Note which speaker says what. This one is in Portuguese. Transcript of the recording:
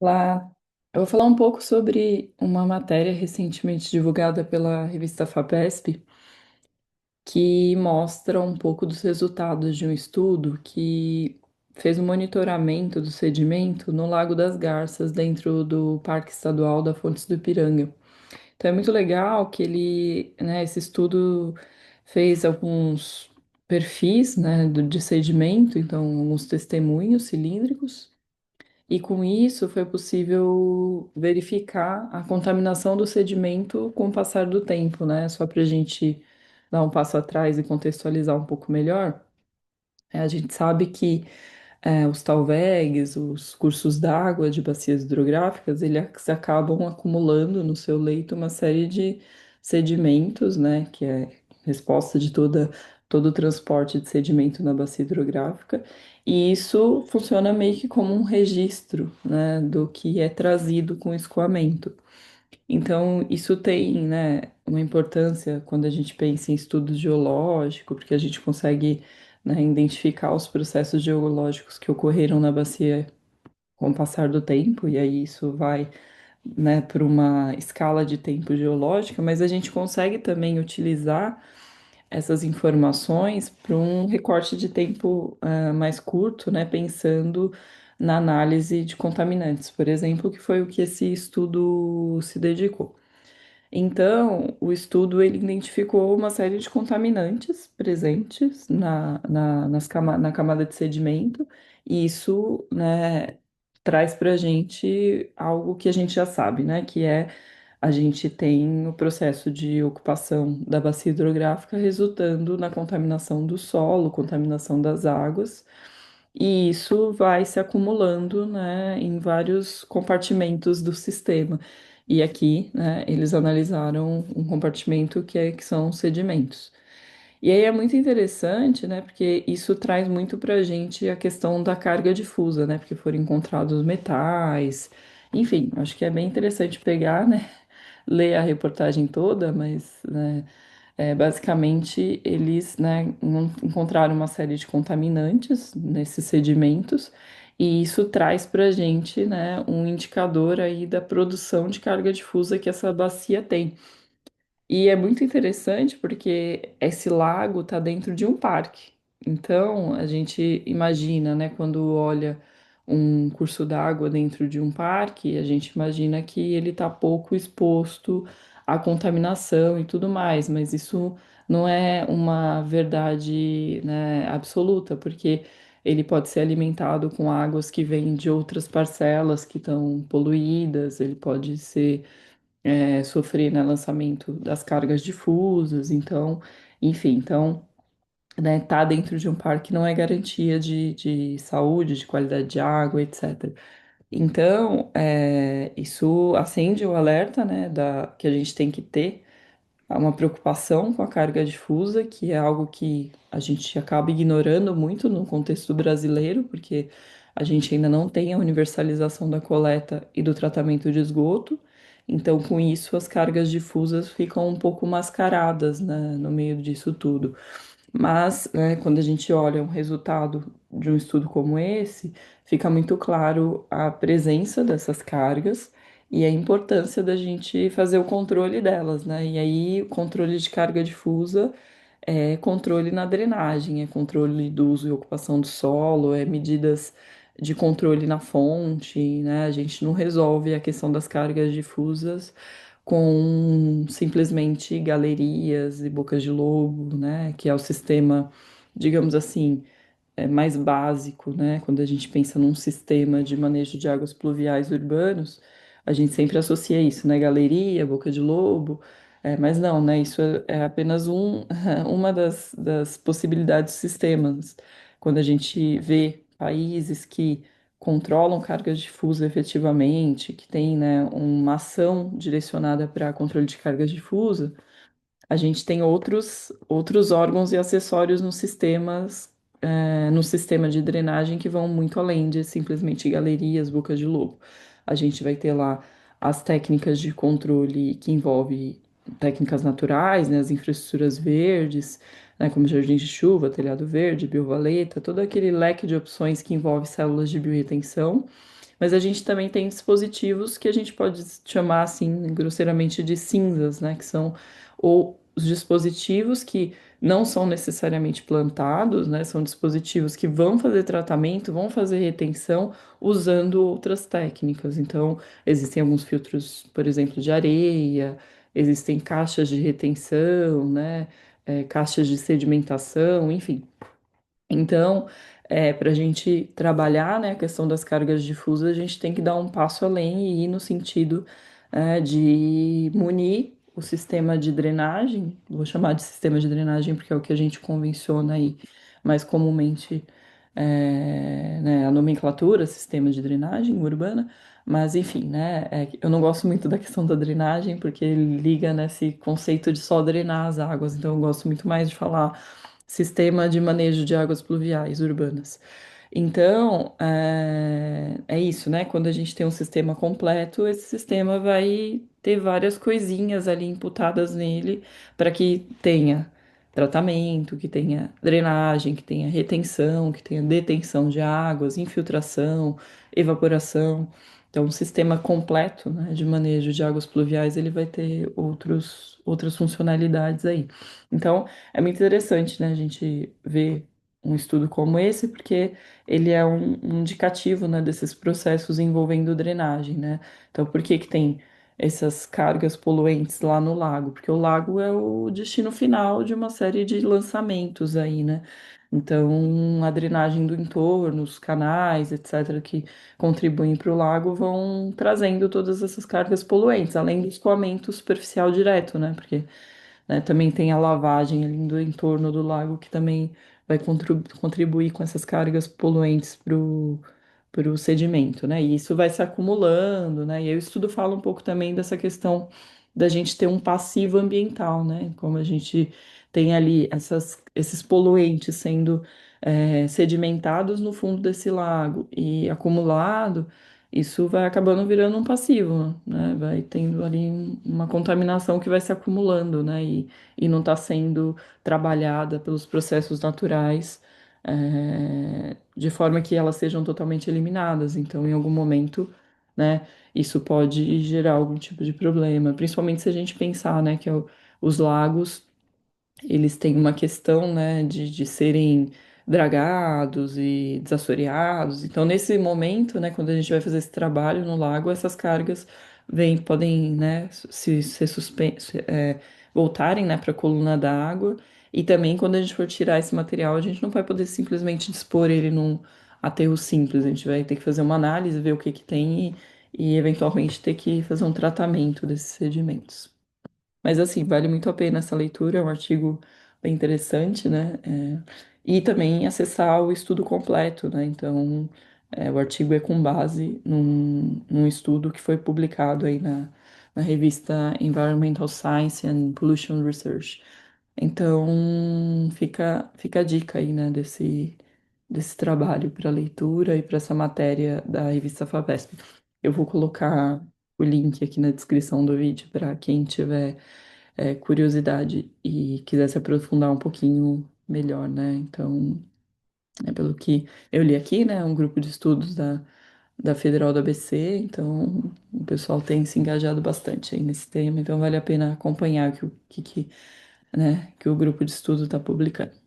Speaker 1: Olá, eu vou falar um pouco sobre uma matéria recentemente divulgada pela revista FAPESP, que mostra um pouco dos resultados de um estudo que fez um monitoramento do sedimento no Lago das Garças, dentro do Parque Estadual da Fontes do Ipiranga. Então é muito legal que esse estudo fez alguns perfis, né, de sedimento, então alguns testemunhos cilíndricos. E com isso foi possível verificar a contaminação do sedimento com o passar do tempo, né? Só para a gente dar um passo atrás e contextualizar um pouco melhor, a gente sabe que os talvegs, os cursos d'água de bacias hidrográficas, eles acabam acumulando no seu leito uma série de sedimentos, né, que é resposta de todo o transporte de sedimento na bacia hidrográfica, e isso funciona meio que como um registro, né, do que é trazido com o escoamento. Então, isso tem, né, uma importância quando a gente pensa em estudo geológico, porque a gente consegue, né, identificar os processos geológicos que ocorreram na bacia com o passar do tempo, e aí isso vai, né, para uma escala de tempo geológica, mas a gente consegue também utilizar essas informações para um recorte de tempo mais curto, né, pensando na análise de contaminantes, por exemplo, que foi o que esse estudo se dedicou. Então, o estudo ele identificou uma série de contaminantes presentes na camada de sedimento, e isso, né, traz para a gente algo que a gente já sabe, né, que é a gente tem o processo de ocupação da bacia hidrográfica resultando na contaminação do solo, contaminação das águas, e isso vai se acumulando, né, em vários compartimentos do sistema. E aqui, né, eles analisaram um compartimento que são os sedimentos. E aí é muito interessante, né, porque isso traz muito para a gente a questão da carga difusa, né, porque foram encontrados metais, enfim, acho que é bem interessante pegar, né, ler a reportagem toda, mas, né, basicamente, eles, né, encontraram uma série de contaminantes nesses sedimentos, e isso traz para a gente, né, um indicador aí da produção de carga difusa que essa bacia tem. E é muito interessante porque esse lago está dentro de um parque. Então, a gente imagina, né, quando olha um curso d'água dentro de um parque, a gente imagina que ele está pouco exposto à contaminação e tudo mais, mas isso não é uma verdade, né, absoluta, porque ele pode ser alimentado com águas que vêm de outras parcelas que estão poluídas, ele pode ser sofrer, né, lançamento das cargas difusas, então, enfim, então, né, tá dentro de um parque não é garantia de saúde, de qualidade de água, etc. Então, isso acende o alerta, né, que a gente tem que ter uma preocupação com a carga difusa, que é algo que a gente acaba ignorando muito no contexto brasileiro, porque a gente ainda não tem a universalização da coleta e do tratamento de esgoto. Então, com isso, as cargas difusas ficam um pouco mascaradas, né, no meio disso tudo. Mas, né, quando a gente olha um resultado de um estudo como esse, fica muito claro a presença dessas cargas e a importância da gente fazer o controle delas, né? E aí, o controle de carga difusa é controle na drenagem, é controle do uso e ocupação do solo, é medidas de controle na fonte, né? A gente não resolve a questão das cargas difusas com simplesmente galerias e bocas de lobo, né? Que é o sistema, digamos assim, mais básico, né? Quando a gente pensa num sistema de manejo de águas pluviais urbanos, a gente sempre associa isso, né? Galeria, boca de lobo, mas não, né? Isso é apenas uma das possibilidades de sistemas. Quando a gente vê países que controlam cargas difusas efetivamente, que tem, né, uma ação direcionada para controle de cargas difusas, a gente tem outros órgãos e acessórios nos sistemas, no sistema de drenagem que vão muito além de simplesmente galerias, bocas de lobo. A gente vai ter lá as técnicas de controle que envolve técnicas naturais, né, as infraestruturas verdes, né, como jardins de chuva, telhado verde, biovaleta, todo aquele leque de opções que envolve células de biorretenção, Mas a gente também tem dispositivos que a gente pode chamar assim grosseiramente de cinzas, né? Que são ou os dispositivos que não são necessariamente plantados, né? São dispositivos que vão fazer tratamento, vão fazer retenção usando outras técnicas. Então, existem alguns filtros, por exemplo, de areia, existem caixas de retenção, né? Caixas de sedimentação, enfim. Então, para a gente trabalhar, né, a questão das cargas difusas, a gente tem que dar um passo além e ir no sentido, de munir o sistema de drenagem, vou chamar de sistema de drenagem porque é o que a gente convenciona aí mais comumente, né, a nomenclatura, sistema de drenagem urbana, mas enfim, né, eu não gosto muito da questão da drenagem porque ele liga nesse conceito de só drenar as águas, então eu gosto muito mais de falar sistema de manejo de águas pluviais urbanas. Então, é isso, né? Quando a gente tem um sistema completo, esse sistema vai ter várias coisinhas ali imputadas nele para que tenha tratamento, que tenha drenagem, que tenha retenção, que tenha detenção de águas, infiltração, evaporação. Então, um sistema completo, né, de manejo de águas pluviais, ele vai ter outras funcionalidades aí. Então, é muito interessante, né, a gente ver um estudo como esse, porque ele é um indicativo, né, desses processos envolvendo drenagem, né? Então, por que que tem essas cargas poluentes lá no lago? Porque o lago é o destino final de uma série de lançamentos aí, né? Então, a drenagem do entorno, os canais, etc., que contribuem para o lago, vão trazendo todas essas cargas poluentes, além do escoamento superficial direto, né? Porque, né, também tem a lavagem ali do entorno do lago que também vai contribuir com essas cargas poluentes para o sedimento, né? E isso vai se acumulando, né? E aí o estudo fala um pouco também dessa questão da gente ter um passivo ambiental, né? Como a gente tem ali esses poluentes sendo sedimentados no fundo desse lago e acumulado, isso vai acabando virando um passivo, né? Vai tendo ali uma contaminação que vai se acumulando, né? E não está sendo trabalhada pelos processos naturais, de forma que elas sejam totalmente eliminadas. Então, em algum momento, né, isso pode gerar algum tipo de problema, principalmente se a gente pensar, né, que os lagos eles têm uma questão, né, de serem dragados e desassoreados. Então, nesse momento, né, quando a gente vai fazer esse trabalho no lago, essas cargas podem, né, se ser voltarem, né, para a coluna da água. E também, quando a gente for tirar esse material, a gente não vai poder simplesmente dispor ele num aterro simples. A gente vai ter que fazer uma análise, ver o que que tem e eventualmente ter que fazer um tratamento desses sedimentos. Mas assim, vale muito a pena essa leitura, é um artigo bem interessante, né? E também acessar o estudo completo, né? Então, o artigo é com base num estudo que foi publicado aí na revista Environmental Science and Pollution Research. Então, fica a dica aí, né, desse trabalho para leitura e para essa matéria da revista FAPESP. Eu vou colocar o link aqui na descrição do vídeo para quem tiver curiosidade e quiser se aprofundar um pouquinho melhor, né? Então, pelo que eu li aqui, né, um grupo de estudos da Federal do ABC, então o pessoal tem se engajado bastante aí nesse tema, então vale a pena acompanhar que o grupo de estudo está publicando.